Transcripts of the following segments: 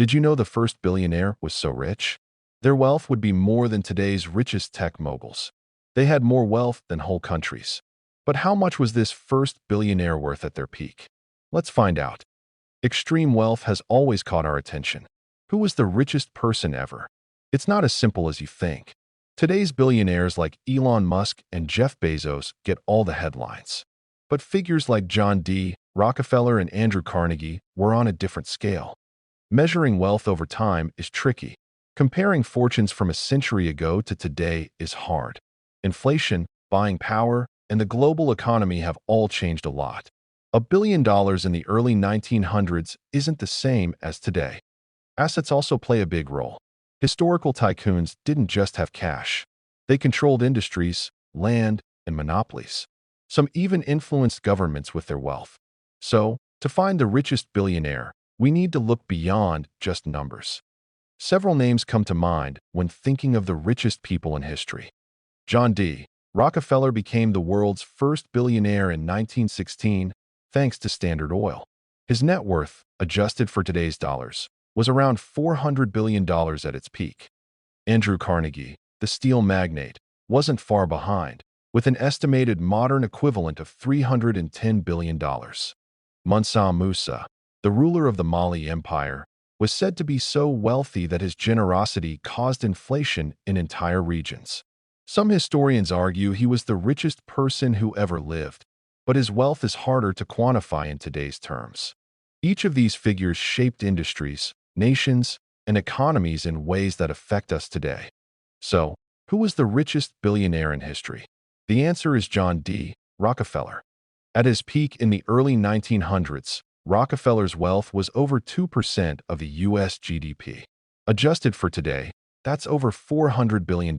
Did you know the first billionaire was so rich? Their wealth would be more than today's richest tech moguls. They had more wealth than whole countries. But how much was this first billionaire worth at their peak? Let's find out. Extreme wealth has always caught our attention. Who was the richest person ever? It's not as simple as you think. Today's billionaires like Elon Musk and Jeff Bezos get all the headlines. But figures like John D. Rockefeller and Andrew Carnegie were on a different scale. Measuring wealth over time is tricky. Comparing fortunes from a century ago to today is hard. Inflation, buying power, and the global economy have all changed a lot. $1 billion in the early 1900s isn't the same as today. Assets also play a big role. Historical tycoons didn't just have cash. They controlled industries, land, and monopolies. Some even influenced governments with their wealth. So, to find the richest billionaire, we need to look beyond just numbers. Several names come to mind when thinking of the richest people in history. John D. Rockefeller became the world's first billionaire in 1916 thanks to Standard Oil. His net worth, adjusted for today's dollars, was around $400 billion at its peak. Andrew Carnegie, the steel magnate, wasn't far behind, with an estimated modern equivalent of $310 billion. Mansa Musa, the ruler of the Mali Empire, was said to be so wealthy that his generosity caused inflation in entire regions. Some historians argue he was the richest person who ever lived, but his wealth is harder to quantify in today's terms. Each of these figures shaped industries, nations, and economies in ways that affect us today. So, who was the richest billionaire in history? The answer is John D. Rockefeller. At his peak in the early 1900s, Rockefeller's wealth was over 2% of the U.S. GDP. Adjusted for today, that's over $400 billion.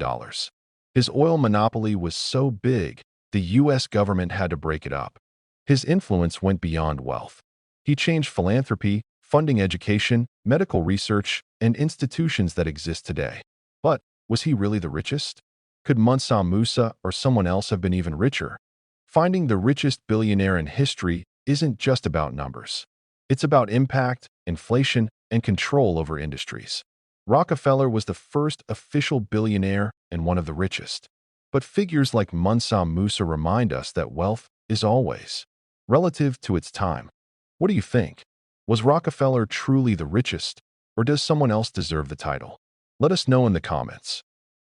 His oil monopoly was so big, the U.S. government had to break it up. His influence went beyond wealth. He changed philanthropy, funding education, medical research, and institutions that exist today. But was he really the richest? Could Mansa Musa or someone else have been even richer? Finding the richest billionaire in history isn't just about numbers. It's about impact, inflation, and control over industries. Rockefeller was the first official billionaire and one of the richest. But figures like Mansa Musa remind us that wealth is always relative to its time. What do you think? Was Rockefeller truly the richest, or does someone else deserve the title? Let us know in the comments.